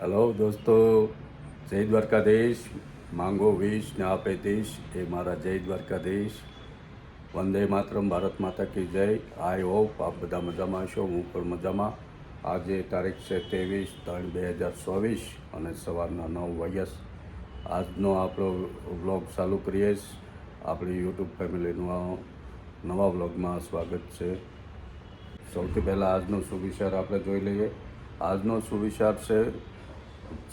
Hello દોસ્તો, જય દ્વારકાધીશ. માંગો વીસ ને આપે દેશ, એ મારા જય દ્વારકાધીશ. વંદે માતરમ, ભારત માતા કી જય. આઈ હોપ આપ બધા મજામાં હશો, હું પણ મજામાં. આજે તારીખ છે 23/3/2024 અને સવારના 9 વાગ્યા. આજનો આપણો વ્લોગ ચાલુ કરીએ. આપણી યુટ્યુબ ફેમિલીનો નવા વ્લોગમાં સ્વાગત છે. સૌથી પહેલાં આજનો સુવિચાર આપણે જોઈ લઈએ. આજનો સુવિચાર છે: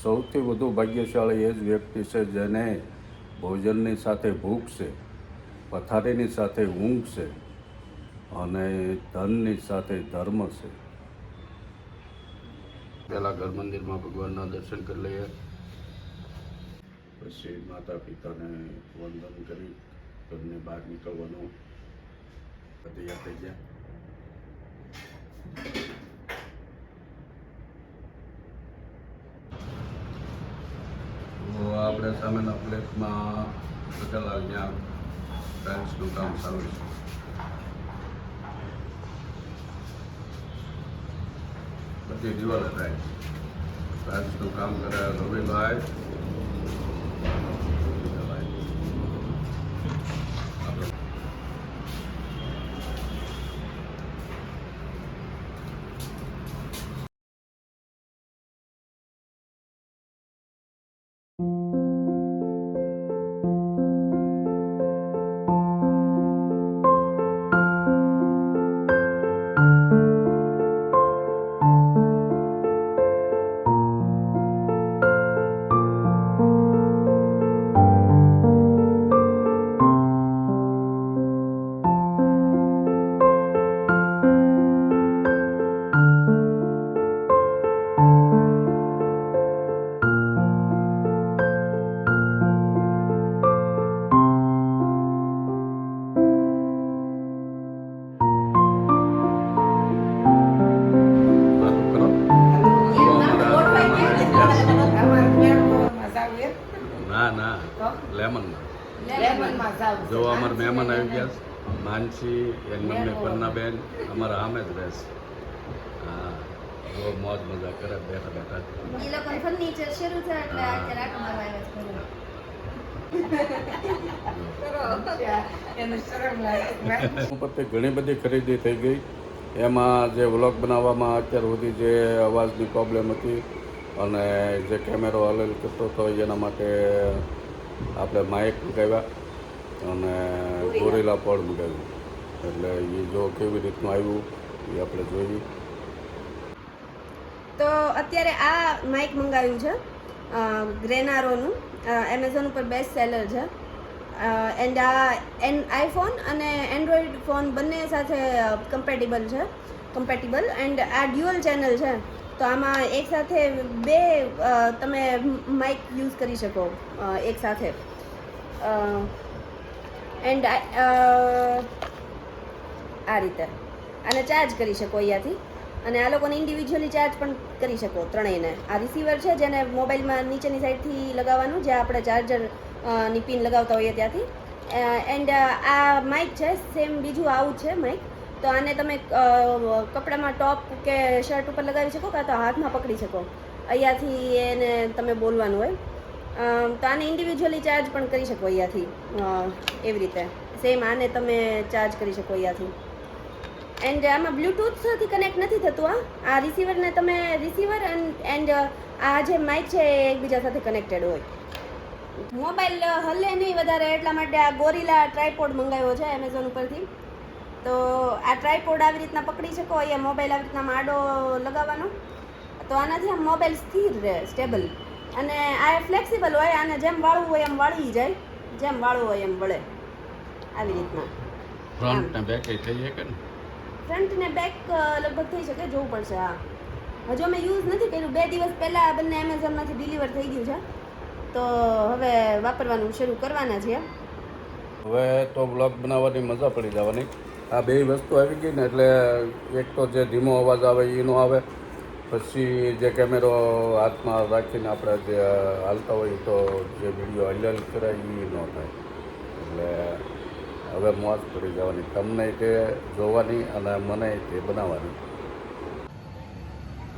સૌથી વધુ ભાગ્યશાળી એ જ વ્યક્તિ છે જેને ભોજનની સાથે ભૂખ છે, પથારીની સાથે ઊંઘ છે અને ધનની સાથે ધર્મ છે. પહેલાં ઘર મંદિરમાં ભગવાનના દર્શન કરી લઈએ, પછી માતા પિતાને વંદન કરી ઘરની બહાર નીકળવાનું તૈયાર થઈ ગયા. આપણે સામેના ફ્લેટમાં બધાલા ત્યાં ટાઇલ્સનું કામ ચાલુ છે. બધી દિવાલે ટાઇલ્સનું કામ કરે રવિભાઈ. ના લેમનમાં જો અમારા મહેમાન આવી ગયા. માનસી, એની મમ્મી પન્નાબેન અમારા સામે જ રહેશે. હા, બહુ મોજ મજા કરે બેઠા બેઠા. એ લોકો ફર્નિચર શરૂ થાય એટલે અત્યારે આટો મારવા આવ્યા છે. ઘણી બધી ખરીદી થઈ ગઈ. એમાં જે વ્લોગ બનાવવામાં અત્યાર સુધી જે અવાજની પ્રોબ્લેમ હતી અને જે કેમેરો હલેલ કરતો હતો એના માટે આપણે માઇક મંગાવ્યા અને ગોરીલા પડ મંગાવ્યું. એટલે એ જો કેવી રીતનું આવ્યું એ આપણે જોઈએ. તો અત્યારે આ માઇક મંગાવ્યું છે ગ્રેનારોનું. એમેઝોન ઉપર બેસ્ટ સેલર છે. એન્ડ આ આઈફોન અને એન્ડ્રોઈડ ફોન બંને સાથે કમ્પેટિબલ એન્ડ આ ડ્યુઅલ ચેનલ છે. તો આમાં એક સાથે બે તમે માઇક યુઝ કરી શકો એક સાથે. એન્ડ આ રીતે આને ચાર્જ કરી શકો અહીંયાથી. અને આ લોકોને ઇન્ડિવિજ્યુઅલી ચાર્જ પણ કરી શકો ત્રણેયને. આ રિસીવર છે જેને મોબાઈલમાં નીચેની સાઈડથી લગાવવાનું, જે આપણે ચાર્જરની પિન લગાવતા હોઈએ ત્યાંથી. એન્ડ આ માઇક છે સેમ બીજું આવું છે માઇક. તો આને તમે કપડામાં ટોપ કે શર્ટ ઉપર લગાવી શકો, કાં તો હાથમાં પકડી શકો. અહીંયાથી એને તમે બોલવાનું હોય. તો આને ઇન્ડિવિજ્યુઅલી ચાર્જ પણ કરી શકો અહીંયાથી. એવી રીતે સેમ આને તમે ચાર્જ કરી શકો અહીંયાથી. એન્ડ આમાં બ્લૂટૂથથી કનેક્ટ નથી થતું. આ રિસીવરને તમે રિસીવર એન્ડ આ જે માઇક છે એ એકબીજા સાથે કનેક્ટેડ હોય. મોબાઈલ હલે નહીં વધારે, એટલા માટે આ ગોરીલા ટ્રાયપોડ મંગાવ્યો છે એમેઝોન ઉપરથી. તો આ ટ્રાયપોડ આવી રીતના પકડી શકો, અહીંયા મોબાઈલ આવી રીતના આડો લગાવવાનો. તો આનાથી આમ મોબાઈલ સ્થિર રહે, સ્ટેબલ. અને આ ફ્લેક્સિબલ હોય, આને જેમ વાળવું હોય એમ વાળી જાય, જેમ વાળવું હોય એમ વળે. આવી રીતના ફ્રન્ટ ને બેક થઈ જાય કે ફ્રન્ટ ને બેક લગભગ થઈ શકે, જોવું પડશે. હા, હજુ અમે યુઝ નથી કર્યું. 2 દિવસ પહેલાં બંને એમેઝોનમાંથી ડિલિવર થઈ ગયું છે. તો હવે વાપરવાનું શરૂ કરવાના છીએ. હવે તો બ્લોગ બનાવવાની મજા પડી જવાની. આ બે વસ્તુ આવી ગઈ ને એટલે એક તો જે ધીમો અવાજ આવે એ ન આવે, પછી જે કેમેરો હાથમાં રાખીને આપણે જે હાલતા હોય તો જે વિડીયો હલલ કરે એ ન થાય. એટલે હવે મોજ પડી જવાની, તમને તે જોવાની અને મને તે બનાવવાની.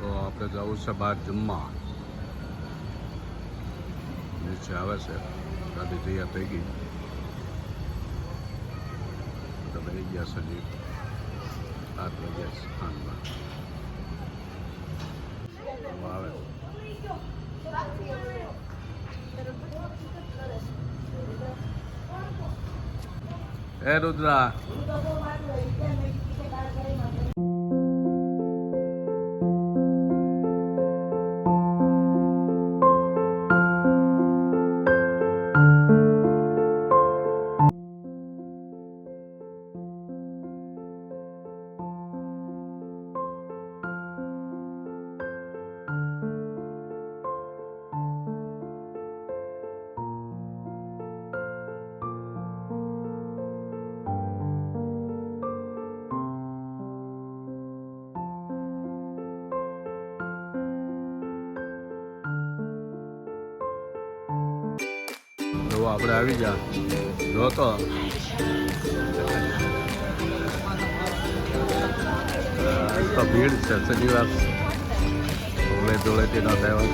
તો આપણે જવું છે બહાર જમવા. નીચે આવે છે. ગાડી તૈયાર થઈ ગઈ. બધા બેસી ગયા છે હજી 7 વાગ્યા છે ખાંડમાં આવે. એ રુદ્રા જો આપણે આવી જા જો તો ભીડ છે શનિવાર ધૂળેટીનો તહેવાર.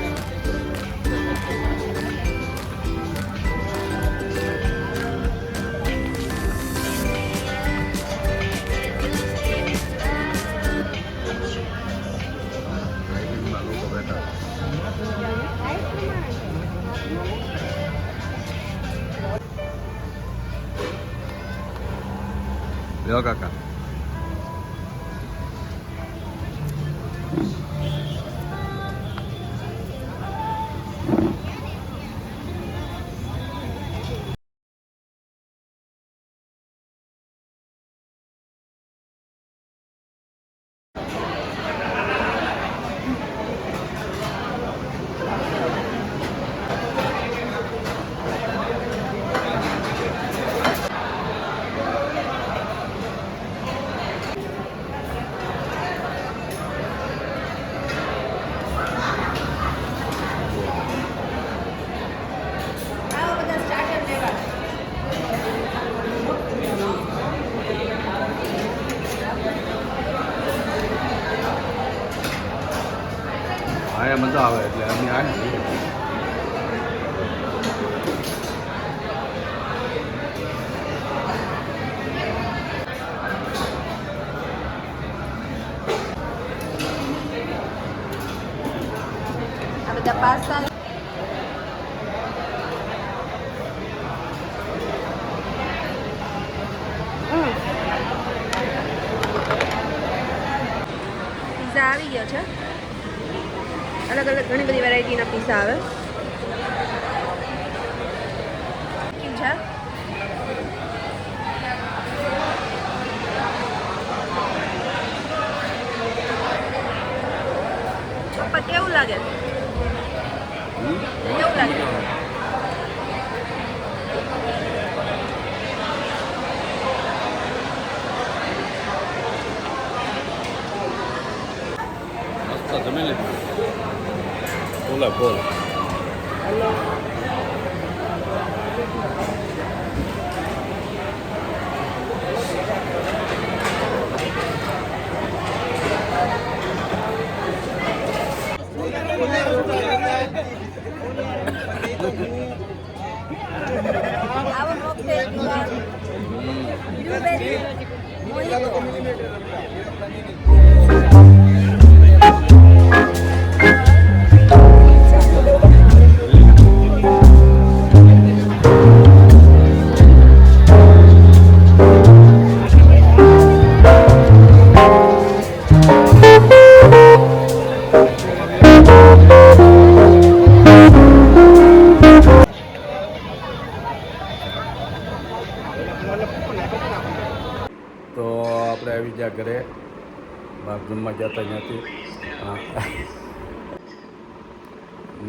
લોકો બેઠા લ્યો કાકા. આવા બધા સ્ટાર્ટર લેવા. અહીંયા મજા આવે એટલે અમે આવી. આ બધા પાસ્તા પીઝા આવી ગયો છે. અલગ અલગ ઘણી બધી વેરાયટીના પીઝા આવે. કેમ છે? પપ્પા કેવું લાગે? કેવું લાગે? મસ્ત જમી લીધું. બોલે બોલ. આવો મોકટેલ બ્લુબેરી મોહિતો. તો આપણે આવી ગયા ઘરે. બહાર જમવા ગયા હતા ત્યાંથી.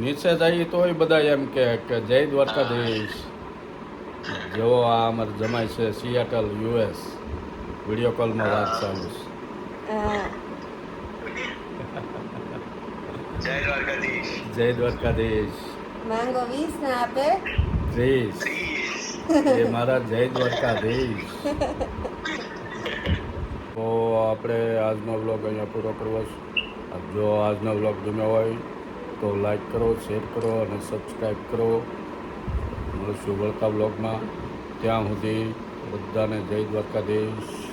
નીચે જઈએ તોય બધા એમ કે જય દ્વારકાધીશ. જેવો આ અમારે જમાય છે સિયાટલ US વિડીયો કોલમાં વાત ચાલુ છે. જય દ્વારકાધીશ. જય દ્વારકાધીશ. માંગો 20 ને આપે 30. એ મારા જય દ્વારકાધીશ. તો આપણે આજનો વ્લોગ અહીંયા પૂરો કરવો છે. જો આજનો વ્લોગ ગમ્યો હોય તો લાઈક કરો, શેર કરો અને સબસ્ક્રાઈબ કરો. મળશું વળતા બ્લોગમાં. ત્યાં સુધી બધાને જય દ્વારકાધીશ.